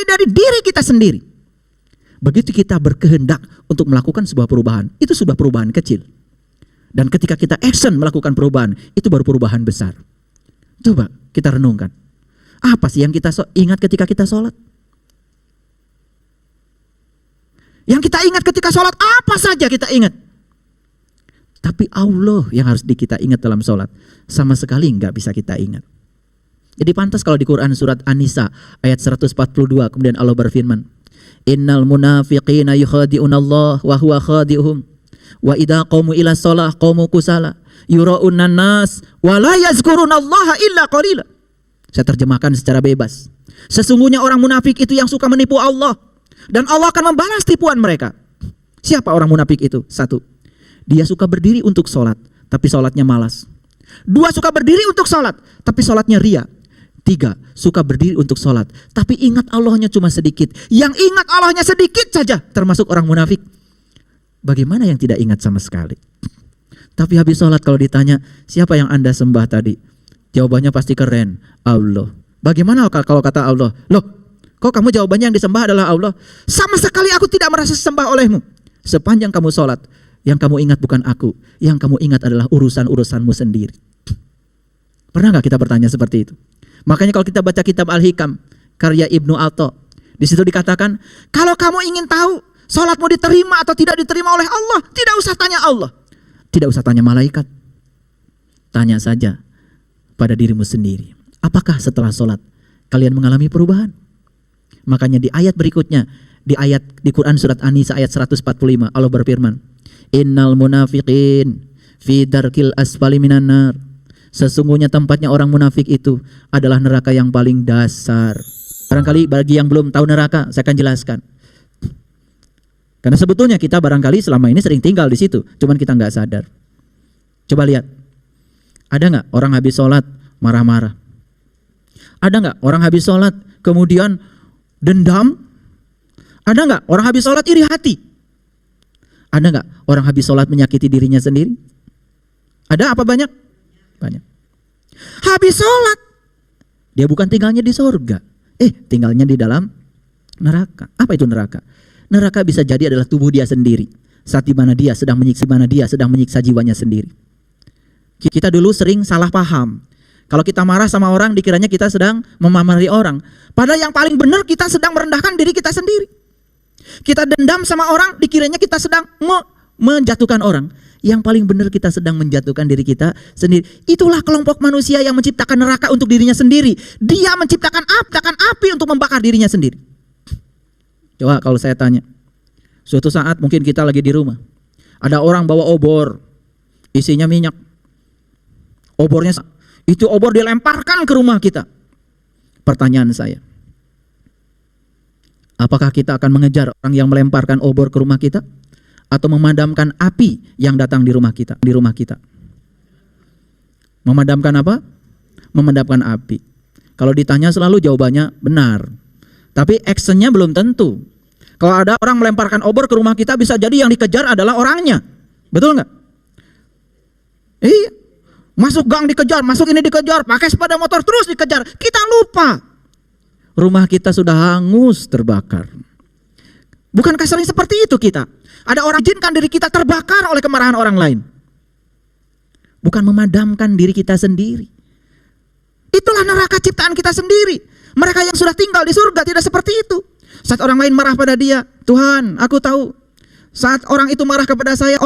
dimulai dari diri kita sendiri. Begitu kita berkehendak untuk melakukan sebuah perubahan, itu sudah perubahan kecil. Dan ketika kita action melakukan perubahan, itu baru perubahan besar. Coba kita renungkan. Apa sih yang kita ingat ketika kita sholat? Yang kita ingat ketika sholat, apa saja kita ingat. Tapi Allah yang harus kita ingat dalam sholat, sama sekali nggak bisa kita ingat. Jadi pantas kalau di Quran surat An-Nisa ayat 142 kemudian Allah berfirman, Innal munafiqina yukhadi'una Allah wa huwa khadi'uhum wa idza qamu ila shalah qamu kusala yura'una nas wa la yazkurunallaha illa qalila. Saya terjemahkan secara bebas. Sesungguhnya orang munafik itu yang suka menipu Allah dan Allah akan membalas tipuan mereka. Siapa orang munafik itu? 1. Dia suka berdiri untuk sholat tapi sholatnya malas. 2. Suka berdiri untuk sholat tapi sholatnya ria. 3. Suka berdiri untuk sholat tapi ingat Allahnya cuma sedikit. Yang ingat Allahnya sedikit saja termasuk orang munafik. Bagaimana yang tidak ingat sama sekali? Tapi habis sholat kalau ditanya, siapa yang Anda sembah tadi? Jawabannya pasti keren, Allah. Bagaimana kalau kata Allah? Loh, kok kamu jawabannya yang disembah adalah Allah? Sama sekali aku tidak merasa sembah olehmu. Sepanjang kamu sholat, yang kamu ingat bukan aku. Yang kamu ingat adalah urusan-urusanmu sendiri. Pernah gak kita bertanya seperti itu? Makanya kalau kita baca kitab Al-Hikam, karya Ibnu Atha, di situ dikatakan, kalau kamu ingin tahu sholatmu diterima atau tidak diterima oleh Allah, tidak usah tanya Allah. Tidak usah tanya malaikat. Tanya saja pada dirimu sendiri. Apakah setelah sholat kalian mengalami perubahan? Makanya di ayat berikutnya, di Quran surat An-Nisa ayat 145, Allah berfirman, Innal munafiqin fi darkil asfali minan nar. Sesungguhnya tempatnya orang munafik itu adalah neraka yang paling dasar. Barangkali bagi yang belum tahu neraka, saya akan jelaskan. Karena sebetulnya kita barangkali selama ini sering tinggal di situ, cuman kita nggak sadar. Coba lihat, ada nggak orang habis sholat marah-marah? Ada nggak orang habis sholat kemudian dendam? Ada nggak orang habis sholat iri hati? Ada nggak orang habis sholat menyakiti dirinya sendiri? Ada apa banyak? Banyak. Habis sholat, dia bukan tinggalnya di surga, tinggalnya di dalam neraka. Apa itu neraka? Neraka bisa jadi adalah tubuh dia sendiri. Saat di mana dia sedang menyiksa jiwanya sendiri. Kita dulu sering salah paham. Kalau kita marah sama orang, dikiranya kita sedang memamari orang. Padahal yang paling benar kita sedang merendahkan diri kita sendiri. Kita dendam sama orang, dikiranya kita sedang menjatuhkan orang. Yang paling benar kita sedang menjatuhkan diri kita sendiri. Itulah kelompok manusia yang menciptakan neraka untuk dirinya sendiri. Dia menciptakan api untuk membakar dirinya sendiri. Coba kalau saya tanya, suatu saat mungkin kita lagi di rumah, ada orang bawa obor, isinya minyak. Itu obor dilemparkan ke rumah kita. Pertanyaan saya, apakah kita akan mengejar orang yang melemparkan obor ke rumah kita? Atau memadamkan api yang datang di rumah kita? Memadamkan apa? Memadamkan api. Kalau ditanya selalu jawabannya benar. Tapi actionnya belum tentu. Kalau ada orang melemparkan obor ke rumah kita, bisa jadi yang dikejar adalah orangnya. Betul nggak? Iya. Masuk gang dikejar, masuk ini dikejar, pakai sepeda motor terus dikejar. Kita lupa. Rumah kita sudah hangus terbakar. Bukankah sering seperti itu kita? Ada orang izinkan diri kita terbakar oleh kemarahan orang lain. Bukan memadamkan diri kita sendiri. Itulah neraka ciptaan kita sendiri. Mereka yang sudah tinggal di surga tidak seperti itu. Saat orang lain marah pada dia, Tuhan, aku tahu. Saat orang itu marah kepada saya,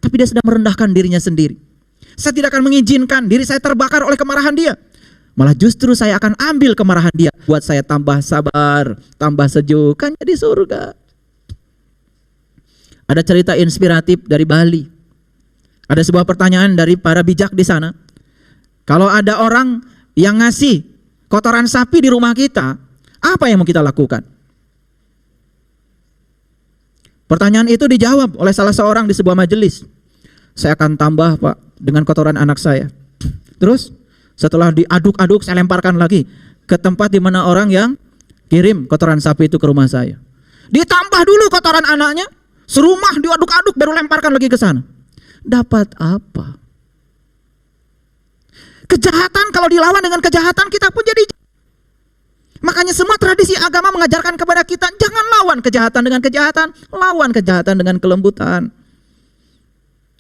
tapi dia sedang merendahkan dirinya sendiri. Saya tidak akan mengizinkan diri saya terbakar oleh kemarahan dia. Malah justru saya akan ambil kemarahan dia, buat saya tambah sabar, tambah sejuk, kan jadi surga. Ada cerita inspiratif dari Bali. Ada sebuah pertanyaan dari para bijak di sana. Kalau ada orang yang ngasih kotoran sapi di rumah kita, apa yang mau kita lakukan? Pertanyaan itu dijawab oleh salah seorang di sebuah majelis. Saya akan tambah, Pak, dengan kotoran anak saya. Terus setelah diaduk-aduk, saya lemparkan lagi ke tempat di mana orang yang kirim kotoran sapi itu ke rumah saya. Ditambah dulu kotoran anaknya, serumah diaduk-aduk baru lemparkan lagi ke sana. Dapat apa? Kejahatan kalau dilawan dengan kejahatan kita pun jadi. Makanya semua tradisi agama mengajarkan kepada kita, jangan lawan kejahatan dengan kejahatan, lawan kejahatan dengan kelembutan.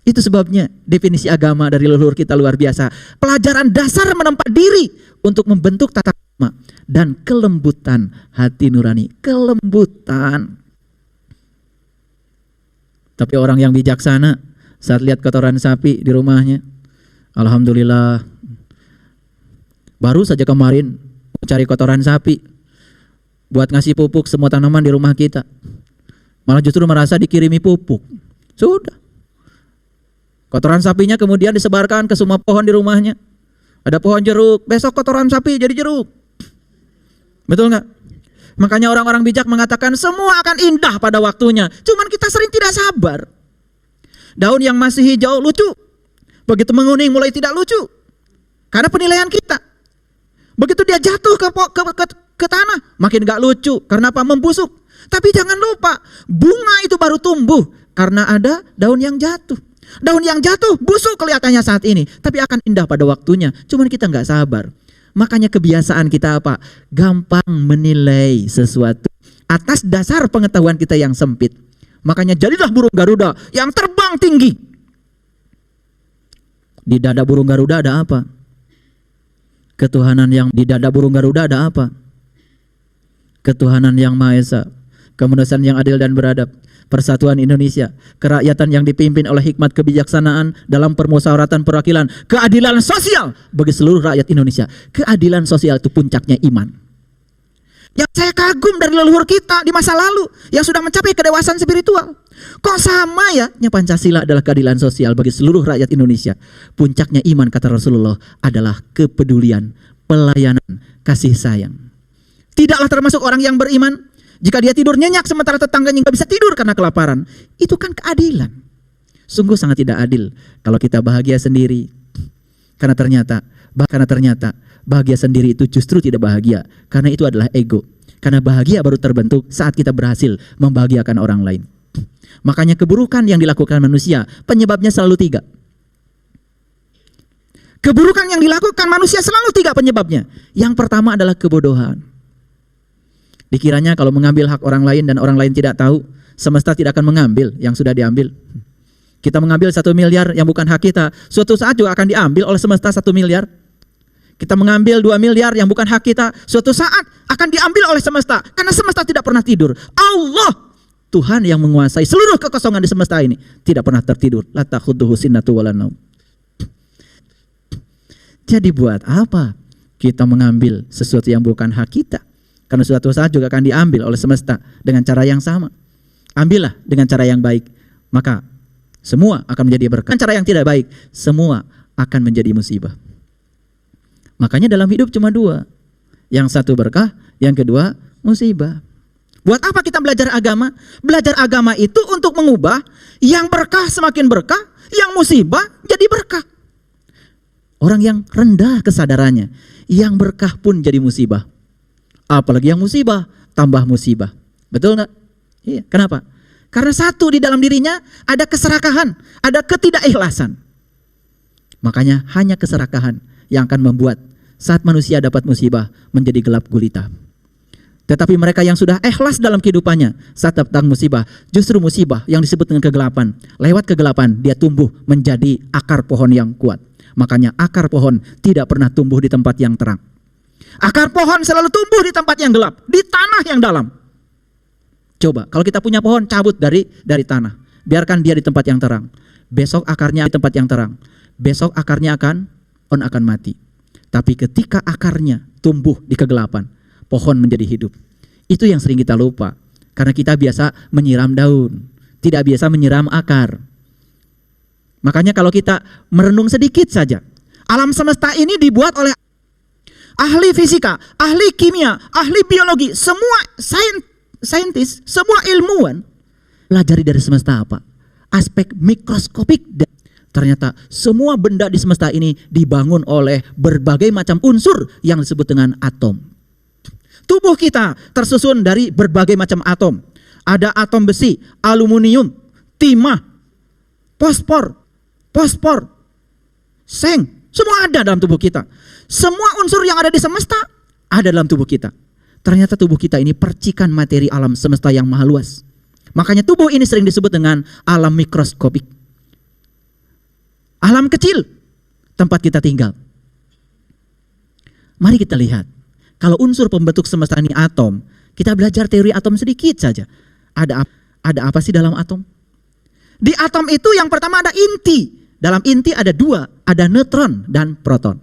Itu sebabnya definisi agama dari leluhur kita luar biasa. Pelajaran dasar menempa diri untuk membentuk tata krama dan kelembutan hati nurani. Kelembutan. Tapi orang yang bijaksana saat lihat kotoran sapi di rumahnya, alhamdulillah, baru saja kemarin cari kotoran sapi buat ngasih pupuk semua tanaman di rumah kita, malah justru merasa dikirimi pupuk. Sudah, kotoran sapinya kemudian disebarkan ke semua pohon di rumahnya. Ada pohon jeruk, besok kotoran sapi jadi jeruk. Betul nggak? Makanya orang-orang bijak mengatakan semua akan indah pada waktunya. Cuman kita sering tidak sabar. Daun yang masih hijau lucu, begitu menguning mulai tidak lucu karena penilaian kita. Begitu dia jatuh ke tanah, makin gak lucu. Karena apa? Membusuk. Tapi jangan lupa, bunga itu baru tumbuh karena ada daun yang jatuh. Daun yang jatuh busuk kelihatannya saat ini, tapi akan indah pada waktunya. Cuman kita gak sabar. Makanya kebiasaan kita apa? Gampang menilai sesuatu atas dasar pengetahuan kita yang sempit. Makanya jadilah burung Garuda yang terbang tinggi. Di dada burung Garuda ada apa? Ketuhanan yang di dada burung Garuda ada apa? Ketuhanan yang Maha Esa, kemanusiaan yang adil dan beradab, persatuan Indonesia, kerakyatan yang dipimpin oleh hikmat kebijaksanaan dalam permusyawaratan perwakilan, keadilan sosial bagi seluruh rakyat Indonesia. Keadilan sosial itu puncaknya iman. Yang saya kagum dari leluhur kita di masa lalu yang sudah mencapai kedewasaan spiritual. Kok sama ya? Pancasila adalah keadilan sosial bagi seluruh rakyat Indonesia. Puncaknya iman, kata Rasulullah, adalah kepedulian, pelayanan, kasih sayang. Tidaklah termasuk orang yang beriman jika dia tidur nyenyak sementara tetangganya nggak bisa tidur karena kelaparan. Itu kan keadilan. Sungguh sangat tidak adil kalau kita bahagia sendiri. Karena ternyata bahagia sendiri itu justru tidak bahagia. Karena itu adalah ego. Karena bahagia baru terbentuk saat kita berhasil membahagiakan orang lain. Makanya keburukan yang dilakukan manusia penyebabnya selalu 3. Keburukan yang dilakukan manusia selalu 3 penyebabnya. Yang pertama adalah kebodohan. Dikiranya kalau mengambil hak orang lain dan orang lain tidak tahu, semesta tidak akan mengambil yang sudah diambil. Kita mengambil 1 miliar yang bukan hak kita, suatu saat juga akan diambil oleh semesta 1 miliar. Kita mengambil 2 miliar yang bukan hak kita, suatu saat akan diambil oleh semesta. Karena semesta tidak pernah tidur. Allah, Tuhan yang menguasai seluruh kekosongan di semesta ini, tidak pernah tertidur. La ta'khudhuhu sinatun wala naum. Jadi buat apa kita mengambil sesuatu yang bukan hak kita? Karena suatu saat juga akan diambil oleh semesta dengan cara yang sama. Ambillah dengan cara yang baik, maka semua akan menjadi berkah. Dengan cara yang tidak baik, semua akan menjadi musibah. Makanya dalam hidup cuma 2. Yang satu berkah, yang kedua musibah. Buat apa kita belajar agama? Belajar agama itu untuk mengubah yang berkah semakin berkah, yang musibah jadi berkah. Orang yang rendah kesadarannya, yang berkah pun jadi musibah. Apalagi yang musibah, tambah musibah. Betul nggak? Iya. Kenapa? Karena satu di dalam dirinya ada keserakahan, ada ketidakikhlasan. Makanya hanya keserakahan yang akan membuat saat manusia dapat musibah menjadi gelap gulita. Tetapi mereka yang sudah ikhlas dalam kehidupannya saat datang musibah, justru musibah yang disebut dengan kegelapan. Lewat kegelapan dia tumbuh menjadi akar pohon yang kuat. Makanya akar pohon tidak pernah tumbuh di tempat yang terang. Akar pohon selalu tumbuh di tempat yang gelap, di tanah yang dalam. Coba, kalau kita punya pohon, cabut dari tanah. Biarkan dia di tempat yang terang. Besok akarnya di tempat yang terang. Besok akarnya akan mati. Tapi ketika akarnya tumbuh di kegelapan, pohon menjadi hidup. Itu yang sering kita lupa. Karena kita biasa menyiram daun, tidak biasa menyiram akar. Makanya kalau kita merenung sedikit saja, alam semesta ini dibuat oleh ahli fisika, ahli kimia, ahli biologi, semua saintis, semua ilmuwan pelajari dari semesta apa? Aspek mikroskopik. Ternyata semua benda di semesta ini dibangun oleh berbagai macam unsur yang disebut dengan atom. Tubuh kita tersusun dari berbagai macam atom. Ada atom besi, aluminium, timah, fosfor, seng, semua ada dalam tubuh kita. Semua unsur yang ada di semesta ada dalam tubuh kita. Ternyata tubuh kita ini percikan materi alam semesta yang maha luas. Makanya tubuh ini sering disebut dengan alam mikroskopik. Alam kecil, tempat kita tinggal. Mari kita lihat, kalau unsur pembentuk semesta ini atom, kita belajar teori atom sedikit saja. Ada apa sih dalam atom? Di atom itu yang pertama ada inti. Dalam inti ada dua, ada neutron dan proton.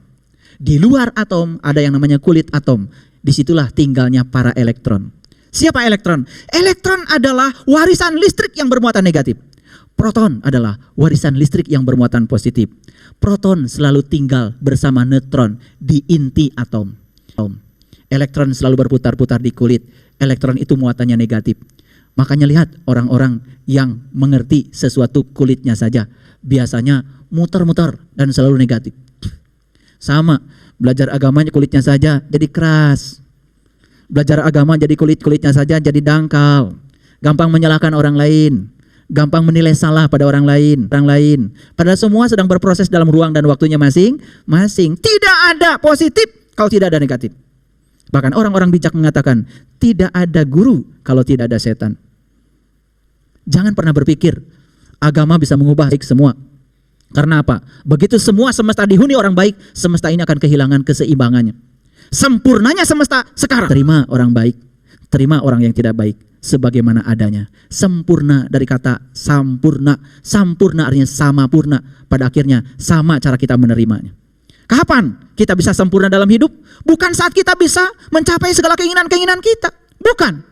Di luar atom ada yang namanya kulit atom. Disitulah tinggalnya para elektron. Siapa elektron? Elektron adalah warisan listrik yang bermuatan negatif. Proton adalah warisan listrik yang bermuatan positif. Proton selalu tinggal bersama neutron di inti atom. Elektron selalu berputar-putar di kulit. Elektron itu muatannya negatif. Makanya lihat orang-orang yang mengerti sesuatu kulitnya saja biasanya muter-muter dan selalu negatif. Sama, belajar agamanya kulitnya saja jadi keras. Belajar agama jadi kulitnya saja jadi dangkal. Gampang menyalahkan orang lain. Gampang menilai salah pada orang lain. Padahal semua sedang berproses dalam ruang dan waktunya masing-masing. Tidak ada positif kalau tidak ada negatif. Bahkan orang-orang bijak mengatakan, tidak ada guru kalau tidak ada setan. Jangan pernah berpikir agama bisa mengubah baik semua. Karena apa? Begitu semua semesta dihuni orang baik, semesta ini akan kehilangan keseimbangannya. Sempurnanya semesta sekarang. Terima orang baik, terima orang yang tidak baik sebagaimana adanya. Sempurna dari kata sampurna. Sampurna artinya sama purna. Pada akhirnya sama cara kita menerimanya. Kapan kita bisa sempurna dalam hidup? Bukan saat kita bisa mencapai segala keinginan-keinginan kita. Bukan.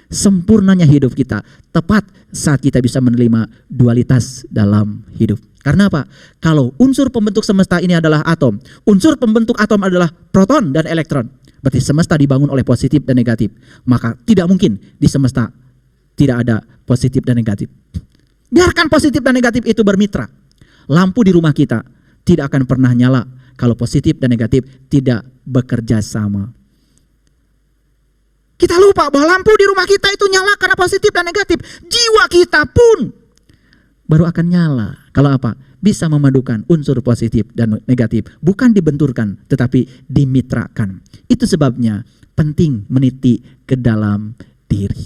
Sempurnanya hidup kita tepat saat kita bisa menerima dualitas dalam hidup. Karena apa? Kalau unsur pembentuk semesta ini adalah atom, unsur pembentuk atom adalah proton dan elektron. Berarti semesta dibangun oleh positif dan negatif. Maka tidak mungkin di semesta tidak ada positif dan negatif. Biarkan positif dan negatif itu bermitra. Lampu di rumah kita tidak akan pernah nyala kalau positif dan negatif tidak bekerja sama. Kita lupa bahwa lampu di rumah kita itu nyala karena positif dan negatif. Jiwa kita pun baru akan nyala. Kalau apa? Bisa memadukan unsur positif dan negatif. Bukan dibenturkan, tetapi dimitrakan. Itu sebabnya penting meniti ke dalam diri.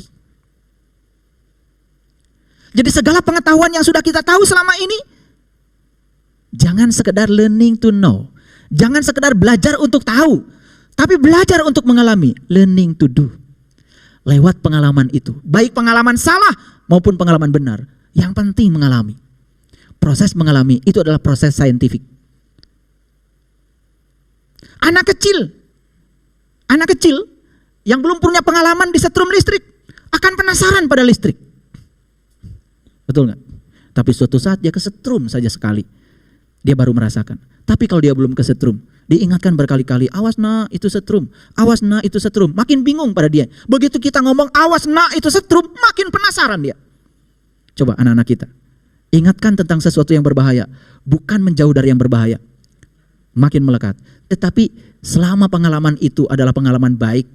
Jadi segala pengetahuan yang sudah kita tahu selama ini, jangan sekedar learning to know. Jangan sekedar belajar untuk tahu. Tapi belajar untuk mengalami, learning to do. Lewat pengalaman itu, baik pengalaman salah maupun pengalaman benar. Yang penting mengalami. Proses mengalami itu adalah proses saintifik. Anak kecil yang belum punya pengalaman disetrum listrik akan penasaran pada listrik. Betul nggak? Tapi suatu saat dia kesetrum saja sekali, dia baru merasakan. Tapi kalau dia belum kesetrum, diingatkan berkali-kali, awas nak itu setrum, awas nak itu setrum. Makin bingung pada dia. Begitu kita ngomong awas nak itu setrum, makin penasaran dia. Coba anak-anak kita, ingatkan tentang sesuatu yang berbahaya, bukan menjauh dari yang berbahaya. Makin melekat. Tetapi selama pengalaman itu adalah pengalaman baik,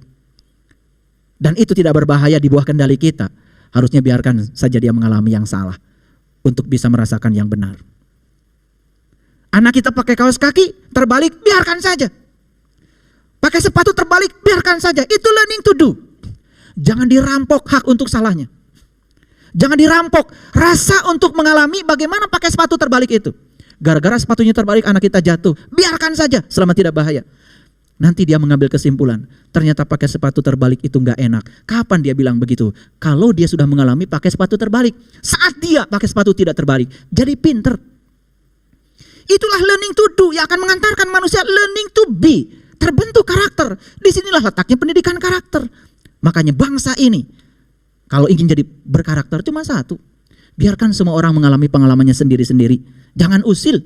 dan itu tidak berbahaya di bawah kendali kita, harusnya biarkan saja dia mengalami yang salah, untuk bisa merasakan yang benar. Anak kita pakai kaos kaki terbalik, biarkan saja. Pakai sepatu terbalik, biarkan saja. Itu learning to do. Jangan dirampok hak untuk salahnya. Jangan dirampok rasa untuk mengalami bagaimana pakai sepatu terbalik itu. Gara-gara sepatunya terbalik anak kita jatuh, biarkan saja selama tidak bahaya. Nanti dia mengambil kesimpulan, ternyata pakai sepatu terbalik itu gak enak. Kapan dia bilang begitu? Kalau dia sudah mengalami pakai sepatu terbalik. Saat dia pakai sepatu tidak terbalik, jadi pinter. Itulah learning to do yang akan mengantarkan manusia learning to be. Terbentuk karakter. Disinilah letaknya pendidikan karakter. Makanya bangsa ini, kalau ingin jadi berkarakter cuma satu. Biarkan semua orang mengalami pengalamannya sendiri-sendiri. Jangan usil.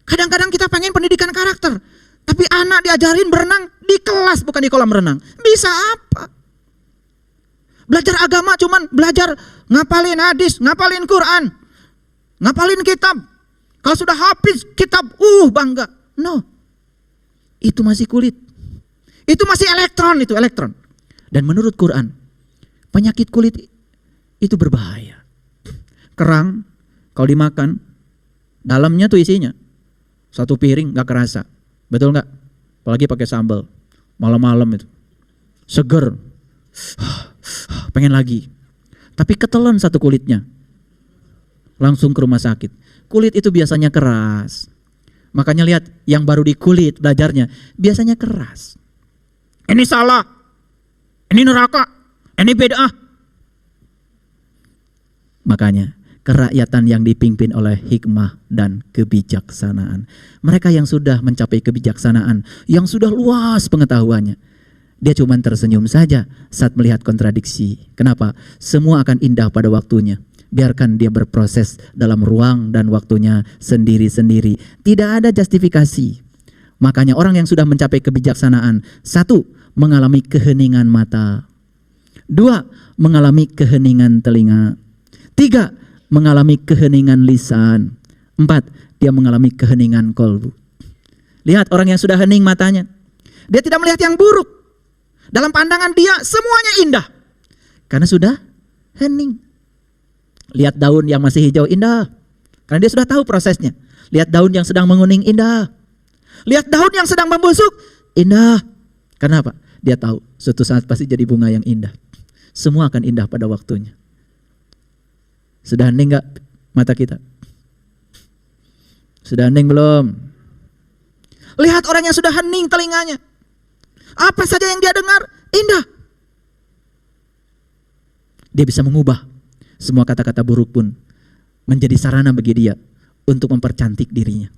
Kadang-kadang kita pengen pendidikan karakter. Tapi anak diajarin berenang di kelas bukan di kolam renang. Bisa apa? Belajar agama cuman belajar ngapalin hadis, ngapalin Quran, ngapalin kitab. Kalau sudah habis kitab, bangga. No. Itu masih kulit. Itu masih elektron, itu elektron. Dan menurut Quran, penyakit kulit itu berbahaya. Kerang, kalau dimakan, dalamnya tuh isinya. Satu piring gak kerasa. Betul gak? Apalagi pakai sambal. Malam-malam itu. seger, pengen lagi. Tapi ketelan satu kulitnya, langsung ke rumah sakit. Kulit itu biasanya keras. Makanya lihat yang baru di kulit belajarnya biasanya keras. Ini salah, ini neraka, ini bid'ah. Makanya kerakyatan yang dipimpin oleh hikmah dan kebijaksanaan. Mereka yang sudah mencapai kebijaksanaan, yang sudah luas pengetahuannya. Dia cuma tersenyum saja saat melihat kontradiksi. Kenapa? Semua akan indah pada waktunya. Biarkan dia berproses dalam ruang dan waktunya sendiri-sendiri. Tidak ada justifikasi. Makanya orang yang sudah mencapai kebijaksanaan, 1, mengalami keheningan mata. 2, mengalami keheningan telinga. 3, mengalami keheningan lisan. 4, dia mengalami keheningan kolbu. Lihat orang yang sudah hening matanya. Dia tidak melihat yang buruk. Dalam pandangan dia semuanya indah. Karena sudah hening. Lihat daun yang masih hijau indah. Karena dia sudah tahu prosesnya. Lihat daun yang sedang menguning indah. Lihat daun yang sedang membusuk indah. Karena apa? Dia tahu suatu saat pasti jadi bunga yang indah. Semua akan indah pada waktunya. Sudah hening gak mata kita? Sudah hening belum? Lihat orang yang sudah hening telinganya. Apa saja yang dia dengar indah. Dia bisa mengubah semua kata-kata buruk pun menjadi sarana bagi dia untuk mempercantik dirinya.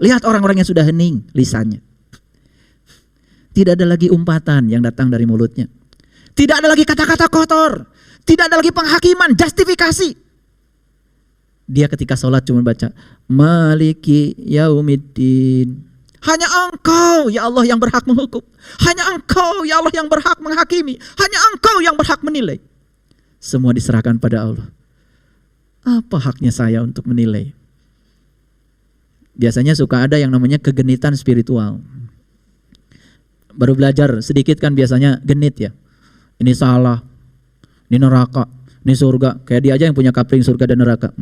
Lihat orang-orang yang sudah hening lisannya. Tidak ada lagi umpatan yang datang dari mulutnya. Tidak ada lagi kata-kata kotor. Tidak ada lagi penghakiman, justifikasi. Dia ketika sholat cuma baca Maliki Yaumiddin. Hanya Engkau ya Allah yang berhak menghukum. Hanya Engkau ya Allah yang berhak menghakimi. Hanya Engkau yang berhak menilai. Semua diserahkan pada Allah. Apa haknya saya untuk menilai? Biasanya suka ada yang namanya kegenitan spiritual. Baru belajar sedikit kan biasanya genit ya. Ini salah, ini neraka, ini surga. Kayak dia aja yang punya kapling surga dan neraka.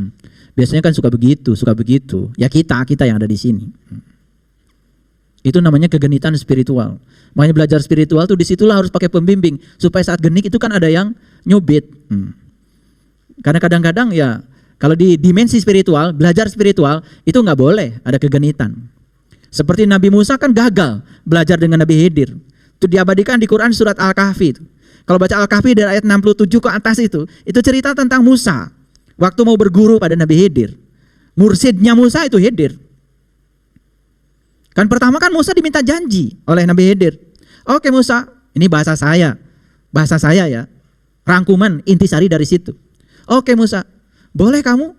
Biasanya kan suka begitu. Ya kita yang ada di sini. Itu namanya kegenitan spiritual. Makanya belajar spiritual tuh disitulah harus pakai pembimbing. Supaya saat genik itu kan ada yang nyubit. Karena kadang-kadang ya kalau di dimensi spiritual, belajar spiritual itu nggak boleh ada kegenitan. Seperti Nabi Musa kan gagal belajar dengan Nabi Khidir. Itu diabadikan di Quran surat Al-Kahfi itu. Kalau baca Al-Kahfi dari ayat 67 ke atas itu cerita tentang Musa. Waktu mau berguru pada Nabi Khidir. Mursidnya Musa itu Khidir. Kan pertama kan Musa diminta janji oleh Nabi Khidir. Oke Musa, ini bahasa saya ya. Rangkuman intisari dari situ. Oke Musa, boleh kamu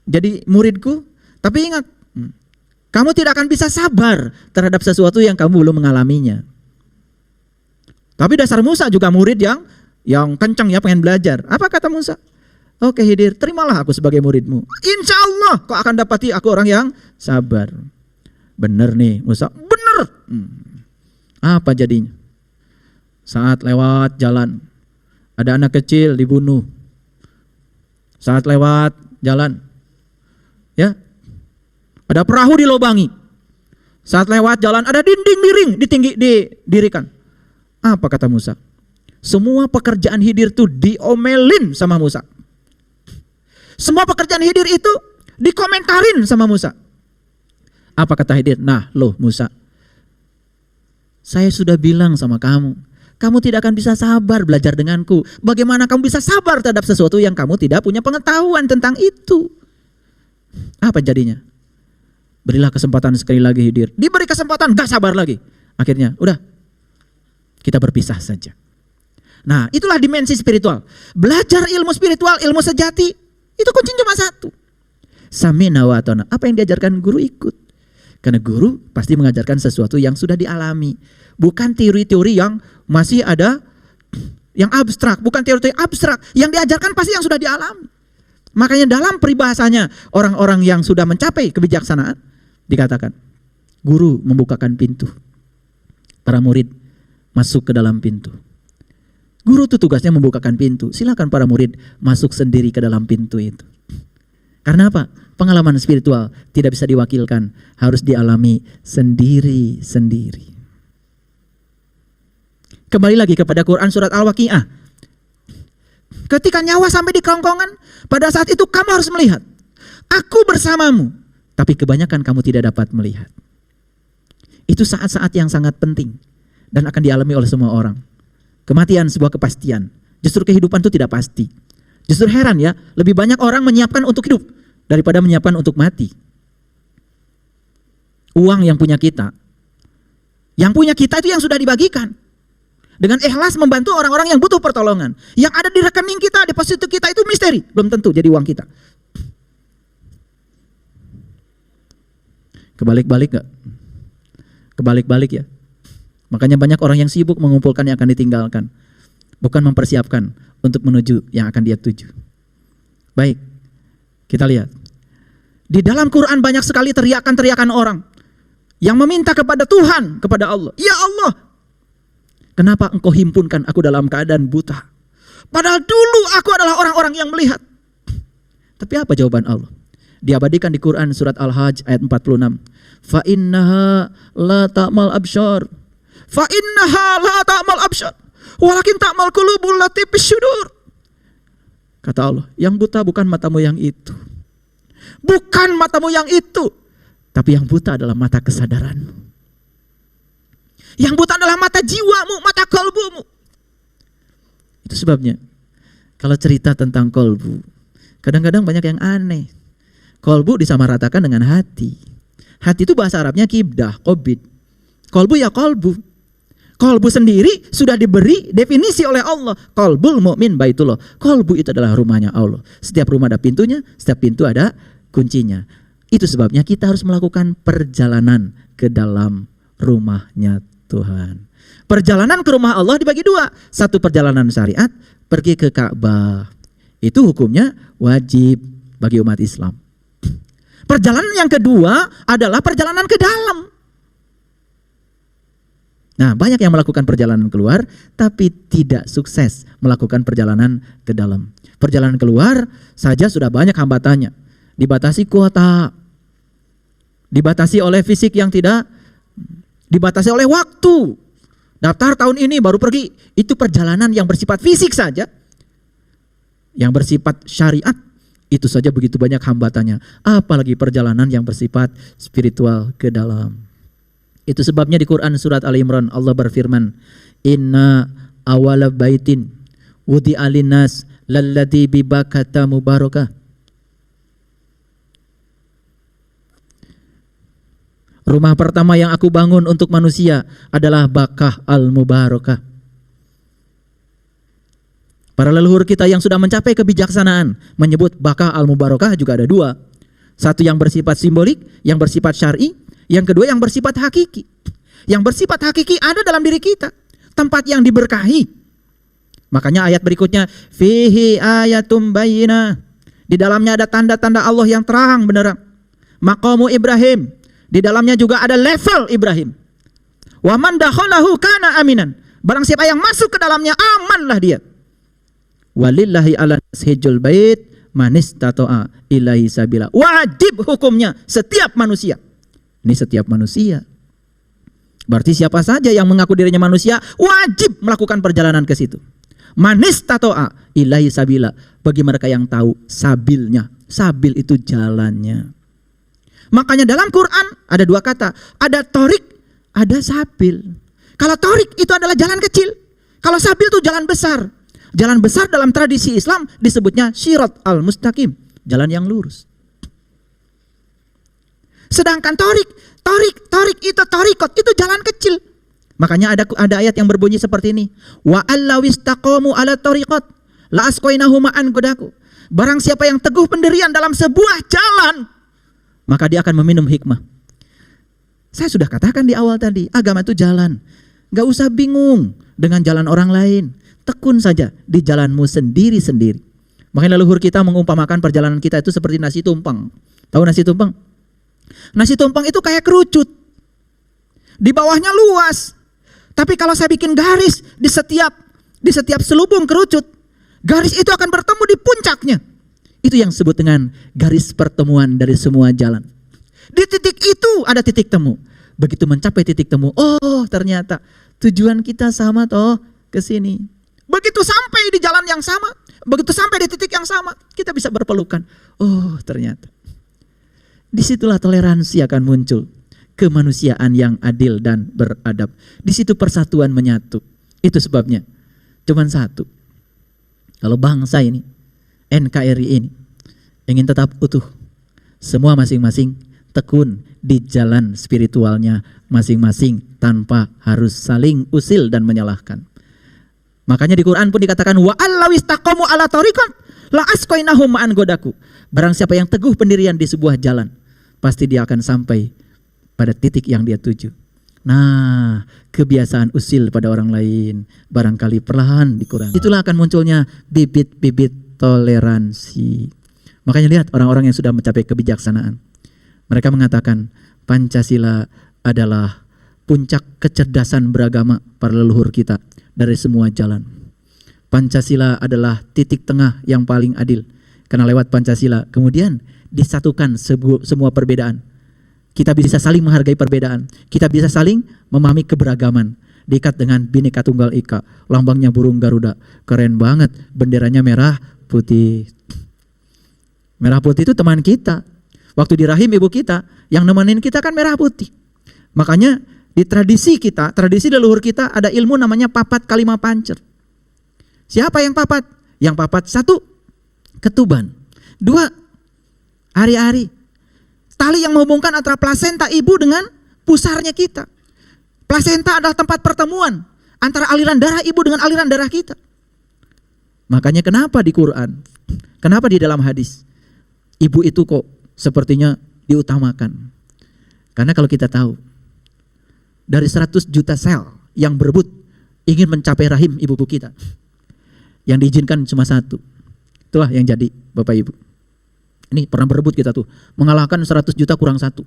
jadi muridku, tapi ingat, kamu tidak akan bisa sabar terhadap sesuatu yang kamu belum mengalaminya. Tapi dasar Musa juga murid yang kencang ya, pengen belajar. Apa kata Musa? Oke Khidir, terimalah aku sebagai muridmu. Insya Allah kau akan dapati aku orang yang sabar. Bener nih Musa, bener. Apa jadinya? Saat lewat jalan, ada anak kecil dibunuh. Saat lewat jalan, ya, ada perahu dilobangi. Saat lewat jalan, ada dinding miring didirikan. Apa kata Musa? Semua pekerjaan Khidir itu diomelin sama Musa. Semua pekerjaan Khidir itu dikomentarin sama Musa. Apa kata Khidir? Nah loh Musa, saya sudah bilang sama kamu, kamu tidak akan bisa sabar belajar denganku. Bagaimana kamu bisa sabar terhadap sesuatu yang kamu tidak punya pengetahuan tentang itu? Apa jadinya? Berilah kesempatan sekali lagi Khidir. Diberi kesempatan, gak sabar lagi. Akhirnya udah, kita berpisah saja. Nah itulah dimensi spiritual. Belajar ilmu spiritual, ilmu sejati, itu kuncinya cuma satu. Samina wa atona. Apa yang diajarkan guru ikut. Karena guru pasti mengajarkan sesuatu yang sudah dialami. Bukan teori-teori yang masih ada, yang abstrak. Bukan teori-teori abstrak. Yang diajarkan pasti yang sudah dialami. Makanya dalam peribahasanya orang-orang yang sudah mencapai kebijaksanaan dikatakan, guru membukakan pintu, para murid masuk ke dalam pintu. Guru itu tugasnya membukakan pintu. Silakan para murid masuk sendiri ke dalam pintu itu. Karena apa? Pengalaman spiritual tidak bisa diwakilkan, harus dialami sendiri-sendiri. Kembali lagi kepada Quran surat Al-Waqiah. Ketika nyawa sampai di kerongkongan, pada saat itu kamu harus melihat, aku bersamamu, tapi kebanyakan kamu tidak dapat melihat. Itu saat-saat yang sangat penting dan akan dialami oleh semua orang. Kematian sebuah kepastian. Justru kehidupan itu tidak pasti. Justru heran ya, lebih banyak orang menyiapkan untuk hidup daripada menyiapkan untuk mati. Uang yang punya kita. Yang punya kita itu yang sudah dibagikan. Dengan ikhlas membantu orang-orang yang butuh pertolongan. Yang ada di rekening kita, deposito kita itu misteri. Belum tentu jadi uang kita. Kebalik-balik gak? Kebalik-balik ya. Makanya banyak orang yang sibuk mengumpulkan yang akan ditinggalkan. Bukan mempersiapkan untuk menuju yang akan dia tuju. Baik, kita lihat. Di dalam Quran banyak sekali teriakan-teriakan orang yang meminta kepada Tuhan, kepada Allah. Ya Allah, kenapa engkau himpunkan aku dalam keadaan buta? Padahal dulu aku adalah orang-orang yang melihat. Tapi apa jawaban Allah? Diabadikan di Quran surat Al-Hajj ayat 46. Fa innaha la ta'mal absyar. Fa innaha la ta'mal absyar. Walakin ta'mal qulubul lati bisyudur. Kata Allah, yang buta bukan matamu yang itu. Bukan matamu yang itu. Tapi yang buta adalah mata kesadaranmu. Yang buta adalah mata jiwamu, mata kalbumu. Itu sebabnya kalau cerita tentang kolbu, kadang-kadang banyak yang aneh. Kolbu disamaratakan dengan hati. Hati itu bahasa Arabnya kibdah, qobid. Kolbu ya kolbu. Kolbu sendiri sudah diberi definisi oleh Allah. Kolbul mu'min baitullah. Kolbu itu adalah rumahnya Allah. Setiap rumah ada pintunya, setiap pintu ada kuncinya. Itu sebabnya kita harus melakukan perjalanan ke dalam rumahnya Tuhan. Perjalanan ke rumah Allah dibagi dua. Satu perjalanan syariat, pergi ke Ka'bah. Itu hukumnya wajib bagi umat Islam. Perjalanan yang kedua adalah perjalanan ke dalam. Nah, banyak yang melakukan perjalanan keluar tapi tidak sukses melakukan perjalanan ke dalam. Perjalanan keluar saja sudah banyak hambatannya. Dibatasi kuota, dibatasi oleh fisik yang tidak, dibatasi oleh waktu. Daftar tahun ini baru pergi. Itu perjalanan yang bersifat fisik saja. Yang bersifat syariat, itu saja begitu banyak hambatannya. Apalagi perjalanan yang bersifat spiritual ke dalam. Itu sebabnya di Quran surat Ali Imran Allah berfirman, Inna awala baitin wudi'a linnas lalladzi bi Bakkata mubarakah. Rumah pertama yang aku bangun untuk manusia adalah Bakkah al-Mubarakah. Para leluhur kita yang sudah mencapai kebijaksanaan menyebut Bakkah al-Mubarakah juga ada dua. Satu yang bersifat simbolik, yang bersifat syar'i. Yang kedua yang bersifat hakiki. Yang bersifat hakiki ada dalam diri kita. Tempat yang diberkahi. Makanya ayat berikutnya, fihi ayatum bayyinah. Di dalamnya ada tanda-tanda Allah yang terang benerang. Maqamu Ibrahim. Di dalamnya juga ada level Ibrahim. Wa man dakhalahu kana aminan. Barang siapa yang masuk ke dalamnya amanlah dia. Walillahi ala hijjul bait man istata'a ilaihi sabila. Wajib hukumnya setiap manusia. Ini setiap manusia. Berarti siapa saja yang mengaku dirinya manusia wajib melakukan perjalanan ke situ. Man istata'a ilaihi sabila. Bagi mereka yang tahu sabilnya. Sabil itu jalannya. Makanya dalam Quran ada dua kata. Ada torik, ada sabil. Kalau torik itu adalah jalan kecil. Kalau sabil itu jalan besar. Jalan besar dalam tradisi Islam disebutnya Shirat al-Mustaqim. Jalan yang lurus. Sedangkan torik itu torikot, itu jalan kecil. Makanya ada ayat yang berbunyi seperti ini. Wa allawistaqamu ala torikot la asqainahu ma'an godaku. Barang siapa yang teguh pendirian dalam sebuah jalan, maka dia akan meminum hikmah. Saya sudah katakan di awal tadi, agama itu jalan. Gak usah bingung dengan jalan orang lain. Tekun saja di jalanmu sendiri-sendiri. Makanya leluhur kita mengumpamakan perjalanan kita itu seperti nasi tumpang. Tahu nasi tumpang? Nasi tumpang itu kayak kerucut. Di bawahnya luas. Tapi kalau saya bikin garis di setiap selubung kerucut, garis itu akan bertemu di puncaknya. Itu yang disebut dengan garis pertemuan dari semua jalan. Di titik itu ada titik temu. Begitu mencapai titik temu, oh ternyata Tujuan kita sama toh ke sini. Begitu sampai di jalan yang sama, begitu sampai di titik yang sama, kita bisa berpelukan. Oh, ternyata. Disitulah toleransi akan muncul. Kemanusiaan yang adil dan beradab. Di situ persatuan menyatu. Itu sebabnya. Cuman satu. Kalau bangsa ini, NKRI ini, ingin tetap utuh. Semua masing-masing tekun di jalan spiritualnya masing-masing tanpa harus saling usil dan menyalahkan. Makanya di Quran pun dikatakan wa allawistaqamu ala tariqat la asqainahum ma'an godaku. Barang siapa yang teguh pendirian di sebuah jalan, pasti dia akan sampai pada titik yang dia tuju. Nah, kebiasaan usil pada orang lain barangkali perlahan dikurangi. Itulah akan munculnya bibit-bibit toleransi. Makanya lihat orang-orang yang sudah mencapai kebijaksanaan. Mereka mengatakan Pancasila adalah puncak kecerdasan beragama para leluhur kita dari semua jalan. Pancasila adalah titik tengah yang paling adil. Karena lewat Pancasila kemudian disatukan semua perbedaan. Kita bisa saling menghargai perbedaan. Kita bisa saling memahami keberagaman. Diikat dengan Bhinneka Tunggal Ika. Lambangnya burung Garuda. Keren banget. Benderanya merah putih. Merah putih itu teman kita. Waktu di rahim ibu kita, yang nemenin kita kan merah putih. Makanya di tradisi kita, tradisi leluhur kita ada ilmu namanya papat kalima pancer. Siapa yang papat? Yang papat satu, ketuban. Dua, ari-ari. Tali yang menghubungkan antara plasenta ibu dengan pusarnya kita. Plasenta adalah tempat pertemuan antara aliran darah ibu dengan aliran darah kita. Makanya kenapa di Quran, kenapa di dalam hadis, ibu itu kok sepertinya diutamakan. Karena kalau kita tahu, dari 100 juta sel yang berebut ingin mencapai rahim ibu kita, yang diizinkan cuma satu. Itulah yang jadi Bapak Ibu. Ini pernah berebut kita tuh, mengalahkan 100 juta kurang satu.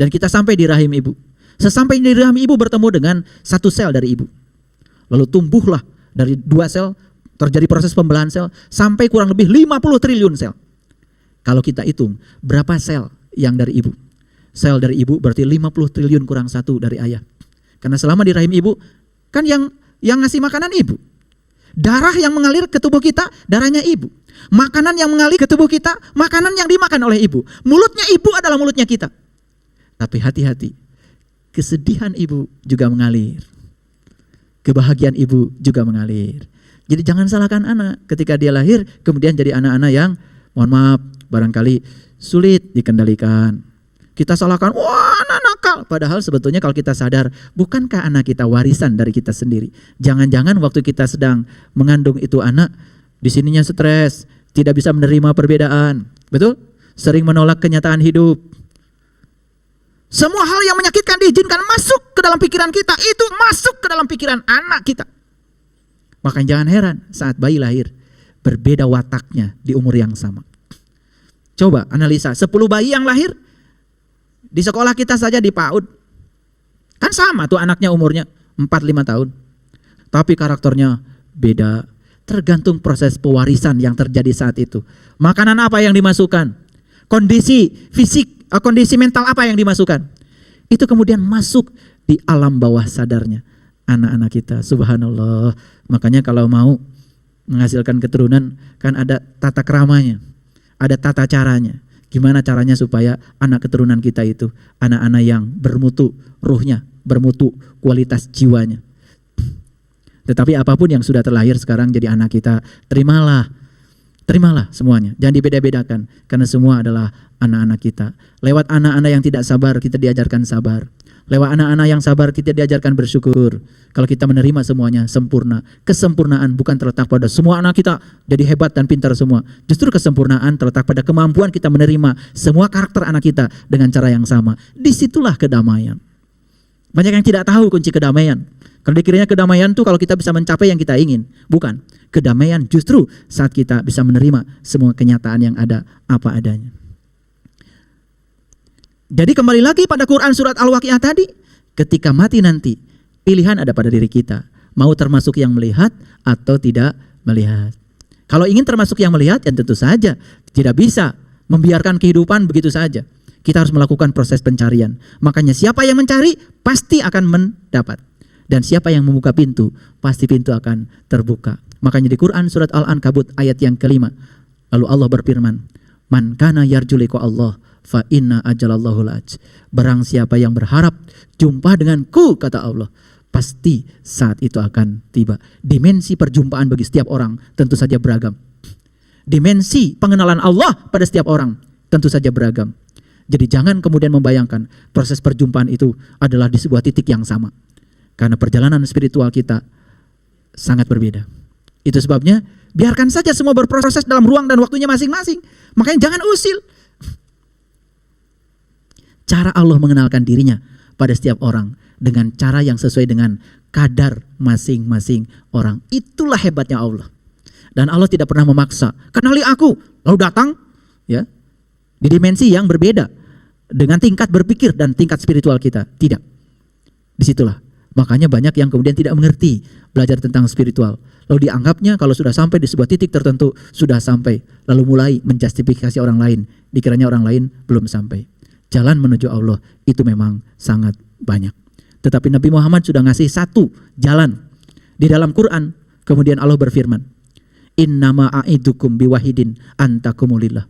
Dan kita sampai di rahim ibu. Sesampai di rahim ibu bertemu dengan satu sel dari ibu. Lalu tumbuhlah dari 2 sel, terjadi proses pembelahan sel, sampai kurang lebih 50 triliun sel. Kalau kita hitung, berapa sel yang dari ibu? Sel dari ibu berarti 50 triliun kurang satu dari ayah. Karena selama di rahim ibu, kan yang ngasih makanan ibu. Darah yang mengalir ke tubuh kita, darahnya ibu. Makanan yang mengalir ke tubuh kita, makanan yang dimakan oleh ibu. Mulutnya ibu adalah mulutnya kita. Tapi hati-hati, kesedihan ibu juga mengalir. Kebahagiaan ibu juga mengalir. Jadi jangan salahkan anak ketika dia lahir, kemudian jadi anak-anak yang, mohon maaf, barangkali sulit dikendalikan. Kita salahkan, wah anak nakal. Padahal sebetulnya kalau kita sadar, bukankah anak kita warisan dari kita sendiri? Jangan-jangan waktu kita sedang mengandung itu anak, di sininya stres, tidak bisa menerima perbedaan. Betul? Sering menolak kenyataan hidup. Semua hal yang menyakitkan diizinkan masuk ke dalam pikiran kita. Itu masuk ke dalam pikiran anak kita. Makanya jangan heran saat bayi lahir, berbeda wataknya di umur yang sama. Coba analisa, 10 bayi yang lahir di sekolah kita saja di PAUD. Kan sama tuh anaknya umurnya 4-5 tahun. Tapi karakternya beda. Tergantung proses pewarisan yang terjadi saat itu. Makanan apa yang dimasukkan? Kondisi fisik, kondisi mental apa yang dimasukkan? Itu kemudian masuk di alam bawah sadarnya anak-anak kita. Subhanallah. Makanya kalau mau menghasilkan keturunan kan ada tata keramanya, ada tata caranya. Gimana caranya supaya anak keturunan kita itu anak-anak yang bermutu ruhnya, bermutu kualitas jiwanya. Tetapi apapun yang sudah terlahir sekarang jadi anak kita, terimalah semuanya. Jangan dibeda-bedakan karena semua adalah anak-anak kita. Lewat anak-anak yang tidak sabar kita diajarkan sabar. Lewat anak-anak yang sabar kita diajarkan bersyukur. Kalau kita menerima semuanya sempurna. Kesempurnaan bukan terletak pada semua anak kita jadi hebat dan pintar semua. Justru kesempurnaan terletak pada kemampuan kita menerima semua karakter anak kita dengan cara yang sama. Disitulah kedamaian. Banyak yang tidak tahu kunci kedamaian. Kalau dikiranya kedamaian tuh kalau kita bisa mencapai yang kita ingin. Bukan. Kedamaian justru saat kita bisa menerima semua kenyataan yang ada apa adanya. Jadi kembali lagi pada Quran surat Al-Waqiah tadi. Ketika mati nanti, pilihan ada pada diri kita. Mau termasuk yang melihat atau tidak melihat. Kalau ingin termasuk yang melihat, ya tentu saja tidak bisa membiarkan kehidupan begitu saja. Kita harus melakukan proses pencarian. Makanya siapa yang mencari pasti akan mendapat. Dan siapa yang membuka pintu, pasti pintu akan terbuka. Makanya di Quran surat Al-Ankabut ayat yang kelima, lalu Allah berfirman, man kana yarju liqa Allah fa inna ajalallahu la'aj. Barang siapa yang berharap jumpa denganku, kata Allah, pasti saat itu akan tiba. Dimensi perjumpaan bagi setiap orang tentu saja beragam. Dimensi pengenalan Allah pada setiap orang tentu saja beragam. Jadi jangan kemudian membayangkan proses perjumpaan itu adalah di sebuah titik yang sama. Karena perjalanan spiritual kita sangat berbeda. Itu sebabnya biarkan saja semua berproses dalam ruang dan waktunya masing-masing. Makanya jangan usil. Cara Allah mengenalkan dirinya pada setiap orang dengan cara yang sesuai dengan kadar masing-masing orang. Itulah hebatnya Allah. Dan Allah tidak pernah memaksa, kenali aku, lalu datang ya di dimensi yang berbeda dengan tingkat berpikir dan tingkat spiritual kita. Tidak. Disitulah. Makanya banyak yang kemudian tidak mengerti belajar tentang spiritual. Lalu dianggapnya kalau sudah sampai di sebuah titik tertentu, sudah sampai. Lalu mulai menjustifikasi orang lain. Dikiranya orang lain belum sampai. Jalan menuju Allah itu memang sangat banyak. Tetapi Nabi Muhammad sudah ngasih satu jalan. Di dalam Quran, kemudian Allah berfirman, innama a'idukum biwahidin antakumulillah.